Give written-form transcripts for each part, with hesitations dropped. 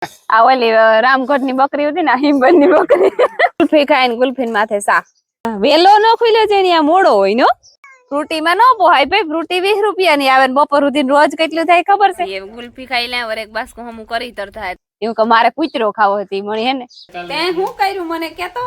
આ ઓલી રામગઢ ની બકરી હતી ને હિમબન ની બકરી ગુલ્ફી ખાય ને ગુલ્ફી માથે શાક વેલો ન ખુલ્યો છે ને મોડો હોય નો ફ્રૂટી માં ન પોહાય ભાઈ ફ્રૂટી 20 રૂપિયા ની આવે બપોર સુધી રોજ કેટલું થાય ખબર છે ગુલ્ફી ખાઈ લે વર એક બાસ્કો હમું કરી તર થાય એવું કે મારે કૂતરો ખાવો હતી મણી હે ને તે હું કર્યું મને કેતો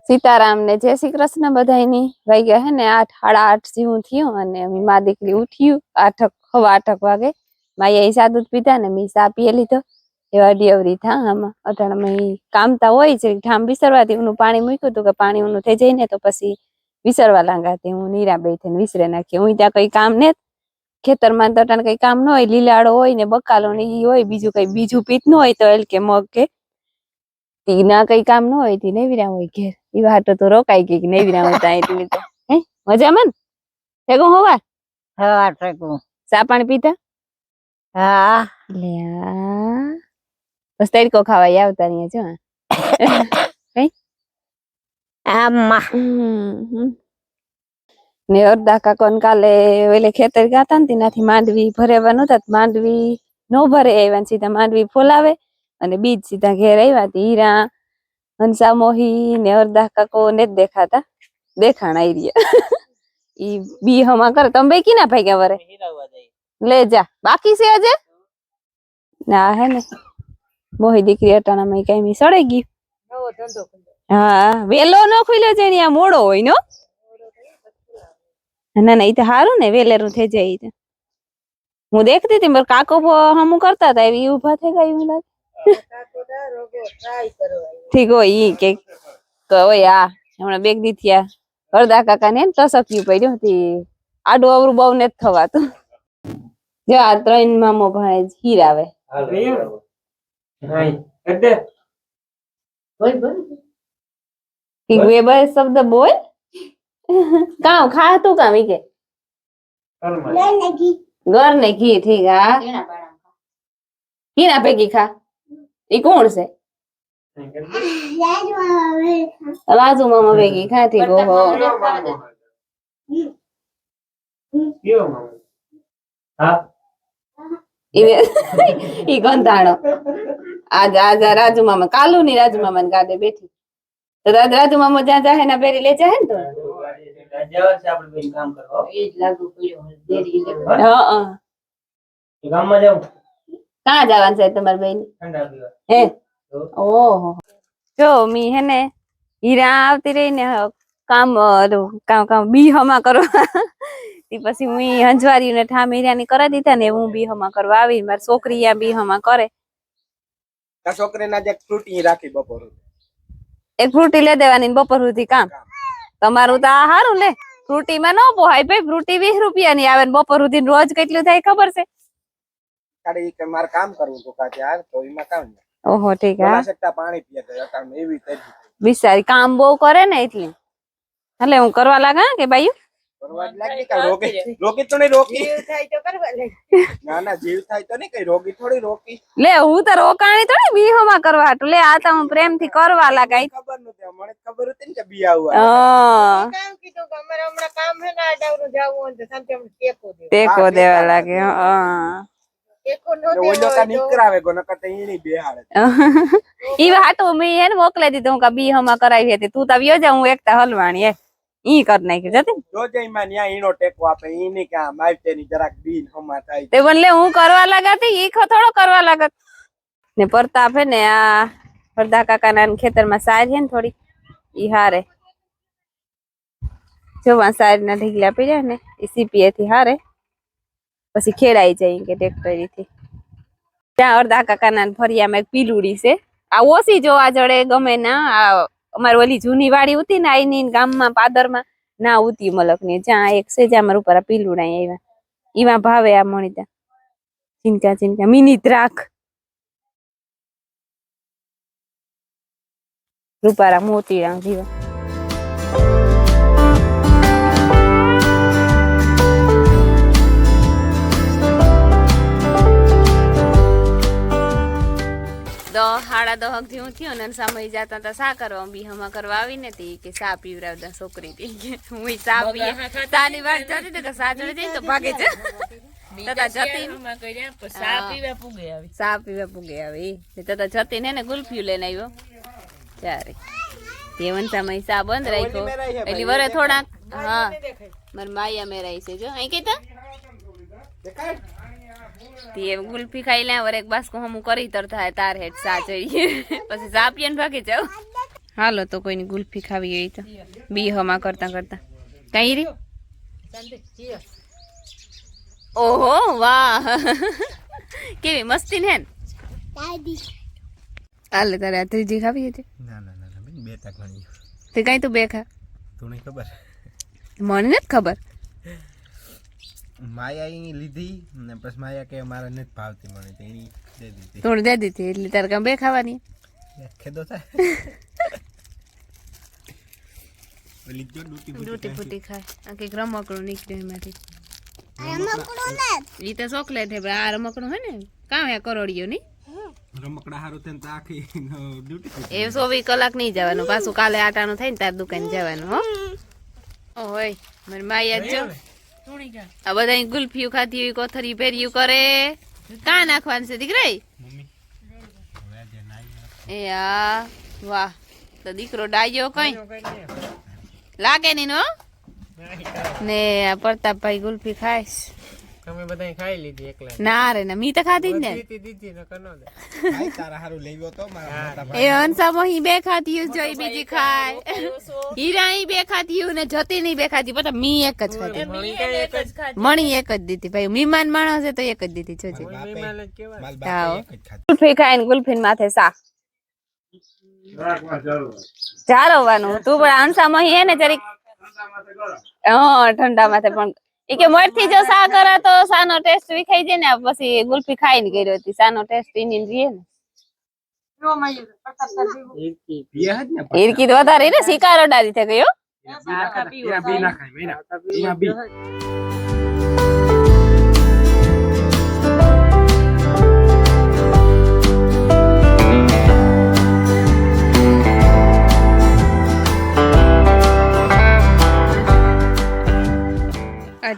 સીતારામ ને જય શ્રી કૃષ્ણ બધાની વાગ્યા હે ને 8 સાડા 8 જેવું થયું અને મા દીકરી ઉઠ્યું 8 વાગે માયા સા દૂધ પીધા ને મી સા પીએ લીધો એવા ડિયવરી થા આમાં અટાણામાં કામતા હોય છે ઠામ વિસરવાથી હું પાણી મૂક્યું હતું કે પાણી ઊનું થઈ જાય ને તો પછી વિસરવા લાંગાતી હું નીરા બેઠીને વિસરે નાખી હું ત્યાં કઈ કામ ને ખેતરમાં તો અટાણે કઈ કામ ન હોય લીલાડો હોય ને બકાલો ને ઈ હોય બીજું કઈ બીજું પીત ન હોય તો એલ કે મગ કે તીના કઈ કામ ન હોય તી નેવીરા હોય ઘેર ઈ વાત તો રોકાઈ ગઈ કે નેવીરા હોય ત્યાં એટલી તો હે મજામાં ઠેકો હોવા હા ઠેકો ચા પાણી પીતા હા લ્યા બસ તડકો ખાવા આવતા નહીં છો કઈ આમાં ને અડધા કાકોન કાલે ઓલે ખેતર ગાતા ને તેનાથી માંડવી ભરેવા નતા માંડવી નો ભરે આવ્યા સીધા માંડવી ફોલાવે અને બીજ સીધા ઘેર આવ્યા હીરા હંસા મોહી ને અડધા કાકો ને જ દેખાતા દેખાણ આવી રહ્યા ઈ બી હમા કરે તમે બે કી ના ભાગ્યા વરે લે જા બાકી છે અજે ના હે ને મોહી દીકરી અટાણા માં કઈ મી સડે ગયું હા વેલો નો ખુલ્યો છે ને મોડો હોય નો ના ના ઈ તો હારું ને વેલેરું થઈ જાય હું દેખતી હતી મારા કાકો હમું કરતા હતા એવી ઉભા થઈ ગયા એવું લાગે ઠીક હોય ઈ કે હોય આ હમણાં બેગ દી થયા અડધા કાકા ને ટસક્યું પડ્યું આડું અવરું બહુ ને થવાતું જો આ 3 મામો ભાઈ હીર આવે બે બે શબ્દ બોલ કામ ખા તું કામ ઈ કે ઘર ને ઘી ઠીક હા હીરા ભેગી ખા ઈ કોણ છે રાજુ મામા ભેગી ખા ઠીક ઓહો ઈ ગંધાણો આજ રાજુ મામા કાલુ ની રાજુ મામા ને ગાડે બેઠી તો રાજુ મામા જ્યાં જાહે ના બેરી લે જાહે ને તો ક્યાં જવાનું છે તમારી બેન હે ઓહો જો મી હે ને હીરા આવતી રહી ને કામ કામ બી હમા કરવા પછી હું હંજવારી ને ઠામ હીરાની કરાવી દીધા ને હું બી હમા કરવા આવી મારી છોકરી આ બી હમા કરે છોકરી ના જે ફ્રૂટી રાખી બપોર એક ફ્રૂટી લે દેવાની બપોર સુધી કામ તમારું તો આ હારું ને ફ્રૂટી માં ન પોહાય ભાઈ ફ્રૂટી 20 રૂપિયા ની આવે બપોર સુધી રોજ કેટલું થાય ખબર છે તારે કે માર કામ કરવું તો કાજે યાર તો એમાં કામ ઓહો ઠીક હા સટ્ટા પાણી પીએ તો કામ એવી થઈ બિચારી કામ બહુ કરે ને એટલે એટલે હું કરવા લાગા કે ભાઈ કરવા લાગી કે રોકી તો નહીં રોકી જીવ થાય તો કરવા લાગી ના જીવ થાય તો નહીં કઈ રોકી થોડી રોકી લે હું તો રોકાણી થોડી બીહોમાં કરવા હાટુ લે આ તો હું પ્રેમથી કરવા લાગાઈ ખબર નતી મને ખબર હતી ને કે બી આવું કામ કીધું કે અમારે હમણાં કામ હે ને આડાવરું જાવું હોય તો શાંતિ હમણાં ટેકો દેવા લાગે હા ટેકો નો ઓલો કા નીકરાવે ગો નકર તો ઈ ની બેહાડે ઈ હાટુ મે એને મોકલી દીધું કે બીહોમાં કરાવી હતી તું તો વ્યો જા હું એકતા હલવાણી ઈ કર નાખ્યું જતી જોજે માં ન્યા ઈનો ટેકો આપે ઈ ની કે માઈતે ની જરાક બીન હમા થાય તે બનલે હું કરવા લાગાતી ઈ થોડો કરવા લાગત ને પ્રતાપ હે ને આ હરદા કાકા ના ખેતરમાં સાર છે ને થોડી ઈ હારે જોવા સાઈડના ઢીગલા પડ્યા ને એ સીપીએ થી હારે પછી ખેડાઈ જાય કે ટ્રેક્ટરીથી. ત્યાં અડધા કાકાના ફરિયામાં એક પીલુડી છે. આ ઓછી જોવા જડે ગમે ના. આ અમારી ઓલી જૂની વાડી હતી ને આઈની ગામમાં પાદરમાં ના ઉતી મલકની જ્યાં એક છે જ્યાં મારા ઉપર આ પીલુડા આવ્યા ઈમાં ભાવે આ મણીતા ચિંકા ચિંકા મિની દ્રાખ રૂપારા મોતી રામ જીવા. હાડા દહક જેવું થયું ને સમય જતા હતા સા કરવા બી હમા કરવા આવી ને કે સા પીવરાવતા છોકરી થી હું સા પીએ સાની વાત જતી હતી કે સા ચડી જાય તો ભાગે છે તતા જતી સા પીવા પૂગે આવી તતા જતી ને ગુલ્ફી લઈને આવ્યો ચારે તેવન સમય સા બંધ રાખ્યો એટલે વરે થોડાક હા મારી માયા મેરાઈ છે જો અહીં કીધા તે ગુલ્ફી ખાઈ લે વરે એક બાસ્કો હમું કરી તરતા તાર હેઠ સા ચડીએ પછી સા પીએ ને ભાગી જાવ. હાલો તો કોઈની ગુલ્ફી ખાવી હોય તો બી હમા કરતા કરતા કઈ રી. ઓહો વાહ કેવી મસ્તી ને હાલે તારે આ ત્રીજી ખાવી હતી. ના ના ના બે તક ઘણી તે કઈ તું બે ખા તું ખબર મને નથી ખબર. માયા લીધી ને પછી માયા કે મારે નથી ભાવતી મને તો એની દે દીધી થોડી દે દીધી એટલે તારે કામ બે ખાવાની ખેદો થાય ઓલી જો ડૂટી ફૂટી ખાય આ કઈક રમકડું નીકળ્યું એમાંથી ઈ તો ચોકલેટ હે આ રમકડું હે ને કામ હે કરોડિયો ની રમકડા હારું થઈને તો આખી ડ્યુટી એ 24 કલાક નહીં જવાનું પાછું કાલે આટાનું થાય ને તાર દુકાન જવાનું હો. ઓય મારી માયા જો આ બધા ગુલ્ફીઓ ખાતી હોય કોથરી પહેર્યું કરે કાં નાખવાનું છે દીકરા એ આ વાહ તો દીકરો ડાયો કઈ લાગે નહીં નો ને આ પ્રતાપભાઈ ગુલ્ફી ખાઈશ તમે બધા ખાઈ લીધી એકલા ના રે ના મી તો ખાધી જ ને દીધી ન કનો દે ભાઈ તારા હારું લેવ્યો તો મારા મોટા એ હંસા મોહી બે ખાતી જોઈ બીજી ખાય હીરાઈ બે ખાતી ને જતી નહીં બે ખાતી પતા મી એક જ ખાતી મણી એક જ દીધી ભાઈ મહેમાન માણસ છે તો એક જ દીધી જોજે માલ બાપે એક જ ખાતી ગુલ્ફી ખાઈને ગુલ્ફી માથે સા જારવાનું તું પણ હંસા મોહી હે ને જરીક હા ઠંડા માથે પણ એ કે મોરથી જો સા કરા તો સાનો ટેસ્ટ વિખાઈ જાય ને પછી ગુલ્ફી ખાઈને ગયો હતી સાનો ટેસ્ટ ઇની રીએ ને ઈરકી તો વધારે ને શિકારો ડારી થઈ ગયો બી ના ખાય મેના અહીંયા બી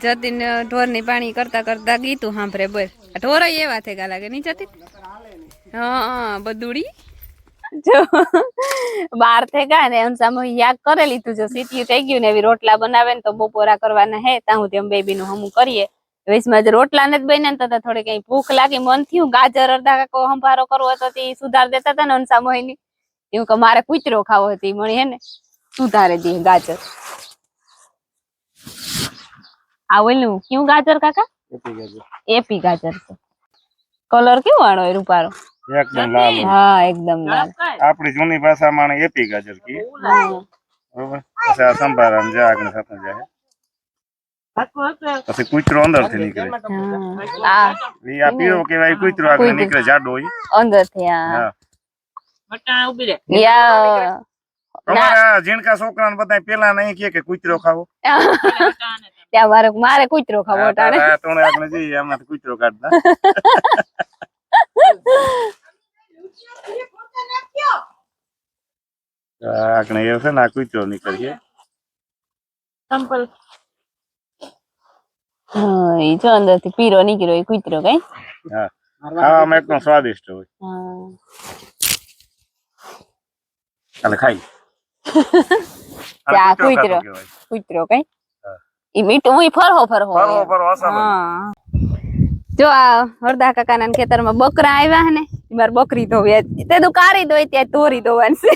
જતીન ઢોર ની પાણી કરતા કરતા ગીતું સાંભળે બોલ ઢોર એવા થઈ ગયા લાગે નહીં જતી હા બધુડી જો બાર થઈ ગયા ને અંસામાં યાદ કરે લીધું જો સીટીયું થઈ ગયું ને એવી રોટલા બનાવે ને તો બપોરા કરવાના હે ત્યાં હું તેમ બેબી નું હમું કરીએ વૈસમાં જ રોટલા ને જ બને ને તો થોડી કઈ ભૂખ લાગી મન થયું ગાજર અડધા કાકો સંભારો કરવો હતો તે સુધાર દેતા હતા ને અંસામાં ની એવું કે મારે કૂતરો ખાવો હતી મળી હે ને સુધારે દે ગાજર આ ઓલું ક્યું ગાજર કાકા એપી ગાજર છે કલર કેવો આનો એ રૂપારો એકદમ લાલ હા એકદમ લાલ આપણી જૂની ભાષામાં એપી ગાજર કી બરોબર પછી આ સંભારામ જે આગળ સાથે જાય પછી કૂતરો અંદર થી નીકળે આ ઈ આ પીળો કેવાય કૂતરો આગળ નીકળે જાડો હોય અંદર થી હા મટાણા ઉભી રે યા અમારા ઝીણકા છોકરાને બધા પેલા નહીં કે કૂતરો ખાવો ત્યાં મારે કૂતરો ખાવો ટાણે તોણે આપણે જઈએ આમાંથી કૂતરો કાઢતા આગળ એવું છે ને આ કૂતરો નીકળીએ સંપલ હા ઈ જો અંદર થી પીરો નીકળ્યો એ કૂતરો કઈ હા ખાવામાં એકદમ સ્વાદિષ્ટ હોય હા એટલે ખાઈ ત્યાં કૂતરો કઈ ઈ મીઠું હું ફરહો ફરવો અસર હા જો આ હરદા કાકાના ખેતરમાં બકરા આવ્યા ને મારે બકરી ધોવી તે તો કારી દોય ત્યાં તોરી ધોવાની છે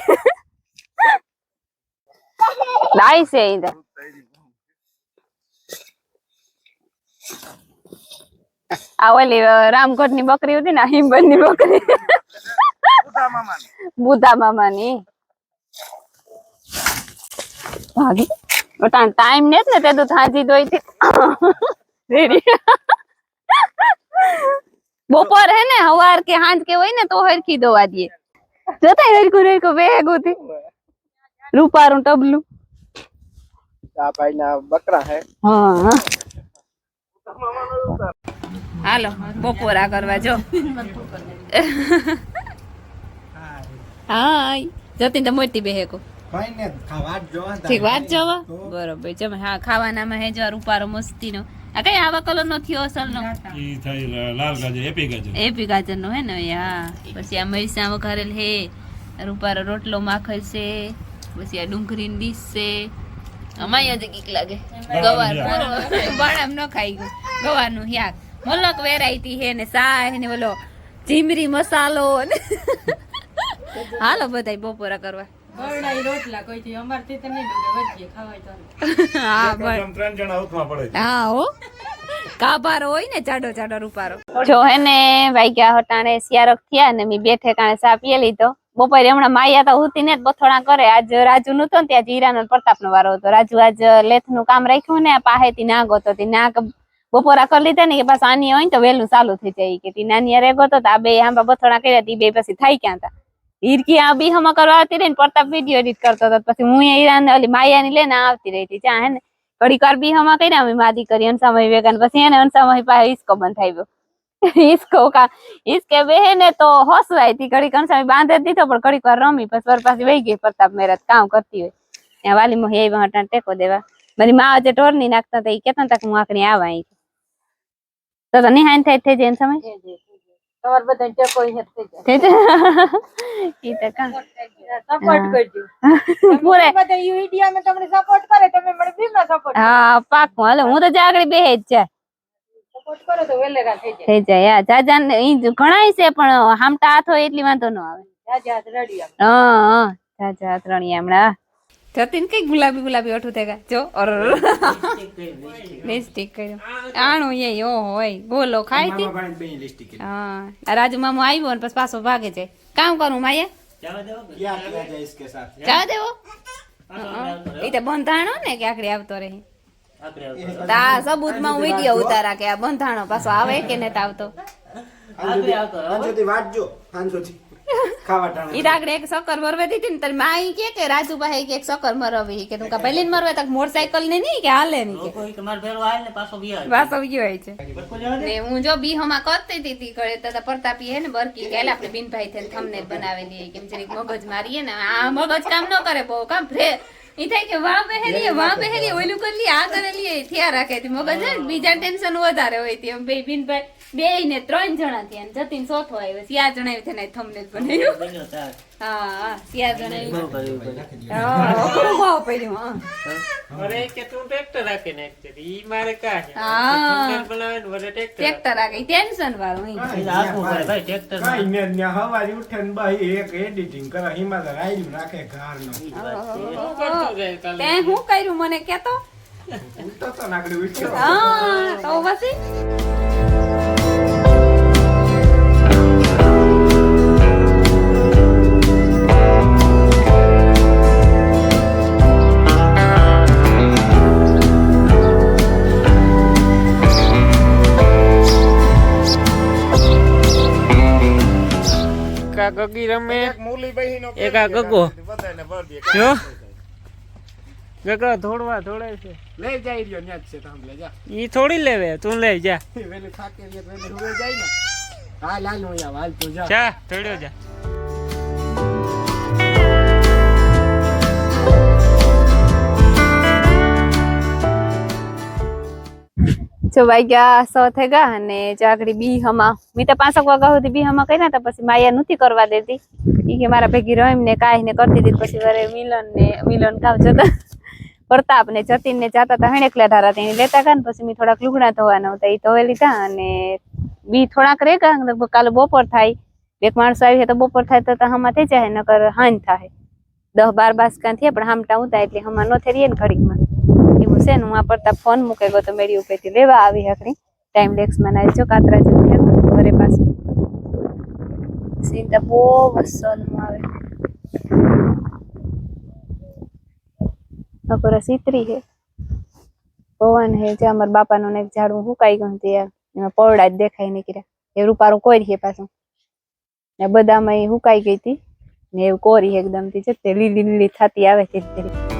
લાઈ છે ઈ આ ઓલી રામગઢ ની બકરી હતી ને હિંબન ની બકરી બુધા મામાની ભાગી ટાઈમ ને તે તો થાજી દોઈ થી રેડી બપોર હે ને હવાર કે હાંજ કે હોય ને તો હરખી દવા દે જોતા હરખું હરખું ભેગું થી રૂપારું ટબલું આ ભાઈ ના બકરા હે હા હાલો બપોરા કરવા જો હાય જતીન તો મોટી બેહેકો ભાઈ ને ખાવા જોવા ઠીક વાત જોવા બરોબર જમે હા ખાવાનામાં હે જો રૂપારો મસ્તી નો આ કઈ આવા કલર નો થયો અસલ નો ઈ થઈ લાલ ગાજર એપી ગાજર નો હે ને હા પછી આ મરચાં વઘારેલ હે રૂપારો રોટલો માખલ છે પછી આ ડુંગળી ની ડીશ છે અમાય જ કીક લાગે ગવાર બાણામ ન ખાઈ ગયું ગવાર નું શાક મલક વેરાયટી હે ને સા ને ઓલો ચીમરી મસાલો હાલો બધાય બપોરા કરવા રોટલા કોઈ થી અમારથી તો નહીં વધીએ ખાવાય તો હા બસ 3 જણા ઉઠવા પડે હા હો કાબારો હોય ને ચાડો ચાડો રૂપારો જો હે ને વાગ્યા હટાણે સિયારક થયા ને મી બે ઠેકાણે સા પીએ લીધો બપોરે હમણાં માયા તો હુતી ને બથોડા કરે આજ રાજુ નું તો ને ત્યાં જીરાનો પ્રતાપ નો વારો હતો રાજુ આજ લેથ નું કામ રાખ્યું ને પાહેથી ના ગોતો તી ના બપોરા કરી લીધા ને કે પાછા આની હોય ને તો વહેલું ચાલુ થઈ જાય કે તી નાની રે ગોતો આ બે આંબા બથોડા કર્યા તી બે પછી થાય ક્યાં તા હીરકી આ બી હમા કરવા આવતી રહી ને પ્રતાપ વિડીયો એડિટ કરતો હતો પછી હું હીરા ને ઓલી માયા ની લઈને આવતી રહી હતી ત્યાં હે ને ઘડીક વાર બી હમા કર્યા અમે માદી કરી અંસામય વેગન પછી એને અંસામય પાસે હિસકો બંધ થઈ ગયો હિસકે બેહે ને તો હસવાય તી ઘડીક અંસામય બાંધે દીધો પણ ઘડીક વાર રમી પછી વાર પાછી વહી ગઈ પ્રતાપ મેરત કામ કરતી હોય ત્યાં વાલીમાં હે હટાણ ટેકો દેવા મારી મા જે ઢોર ની નાખતા હતા એ કેતા હતા હું આકડી આવા તો નિહાન થાય થઈ જાય સમય તમાર બધા ટેકો ઈ થઈ ઈ તો કા સપોર્ટ કરજો પૂરે બધા ઈ વિડિયો માં તમને સપોર્ટ કરે તમે મને બી માં સપોર્ટ હા પાકું હાલો હું તો જાગડી બેહે જ જાય સપોર્ટ કરો તો વેલેગા થઈ જાય થઈ જાય હા જાજા ઈ ઘણાય છે પણ હામટા હાથ હોય એટલી વાંધો ન આવે જાજા રડી હા જાજા હાથ રણી હમણાં જતીન કઈ ગુલાબી ગુલાબી ઓઠું થઈ ગયા જો ઓર લિપસ્ટિક કર્યું આણું એ ઓ હોય ગોલો ખાઈ તી હા રાજુ મામો આવ્યો ને પછી પાછો ભાગે છે કામ કરું માયા જવા દેવો એ તો બંધાણો ને કે આખડી આવતો રહી તા સબૂત માં હું વિડીયો ઉતારા કે આ બંધાણો પાછો આવે કે ને આવતો ઈ આગળ એક સકર મરવા દીધી ને તારી માં ઈ કે રાજુ ભાઈ કે એક સકર મરવી કે તું કા પહેલી મરવા તક મોટરસાઇકલ ને નહીં કે હાલે નહીં કે માર ભેરો હાલ ને પાછો ગયો હોય છે ને હું જો બીહોમાં કરતી હતી કરે તો પ્રતાપી હે ને બરકી કે આપણે બિનભાઈ થઈને થંબનેલ બનાવેલી કેમ જરીક મગજ મારીએ ને આ મગજ કામ ન કરે બહુ કામ ફ્રે ઈ થાય કે વાહ બેહેલી ઓલું કરી લી આ કરેલી થયા રાખે મગજ ને બીજા ટેન્શન વધારે હોય તે બે બિનભાઈ બે ને 3 જણા થયા જતીન ચોથો આવ્યો સિયા જણાવ્યું છે ને થંબનેલ બનાવ્યું હા સિયા જણાવ્યું ભાવ પડ્યું અરે કે તું ટ્રેક્ટર રાખી નાખ ઈ મારે કા છે હા બનાવે ને વરે ટ્રેક્ટર રાખી ટેન્શન વાળું આગું ભાઈ ટ્રેક્ટર ભાઈ ને ન્યા હવારી ઉઠે ને ભાઈ એક એડિટિંગ કરે હિમાલય રાઈડ રાખે ઘરનો તે હું કર્યું મને કેતો તો નાકડી ઉઠ્યો હા તો પછી ગગી રમે મૂલી બહીનો એક આ ગગો જો ગગા થોડવા થોડે છે લઈ જાય રહ્યો ન્યા છે તમે લઈ જા ઈ થોડી લેવે તું લઈ જા વેલે થાકે રે વેલે હુએ જાય ને હાલ હાલ હું યા હાલ તું જા જા થોડ્યો જા જો વાગ્યા 100 થઈ ગયા અને જાગડી બી હમા મી તો 5 વાગ્યા સુધી બી હમા કર્યા હતા પછી માયા નથી કરવા દેતી ઈ કે મારા ભેગી રહીમ ને કાઈ ને કરતી હતી પછી વરે મિલન કામ જતા પ્રતાપ ને જતીન ને જાતા હતા હણ એકલા ધારા તેની લેતા ગયા ને પછી મી થોડાક લુગડા ધોવાના હતા ઈ ધોવે લીધા અને બી થોડાક રે ગયા લગભગ કાલે બપોર થાય એક માણસ આવી તો બપોર થાય તો હમા થઈ જાય નકર હાંજ થાય 10-12 બાસકા થયા પણ હામટા ઉતા એટલે હમા નો થઈ રહે ને ઘડીકમાં એવું છે ને હું આ પ્રતાપ ફોન મૂકે ગયો તો મેળી ઉપરથી લેવા આવી હકડી ટાઈમ લેક્સમાં ના જો કાતરા જેવું થયું ઘરે પાછું સીન તો બહુ વસલમાં આવે નકર સીતરી છે પવન હે જે અમારા બાપાનું ને એક ઝાડવું સુકાઈ ગયું ત્યાં એમાં પવડા જ દેખાય નીકળ્યા એ રૂપારું કોરી છે પાછું ને બધામાં એ સુકાઈ ગઈ હતી ને એવું કોરી એકદમ થી છે તે લીલી લીલી થતી આવે ધીરે ધીરે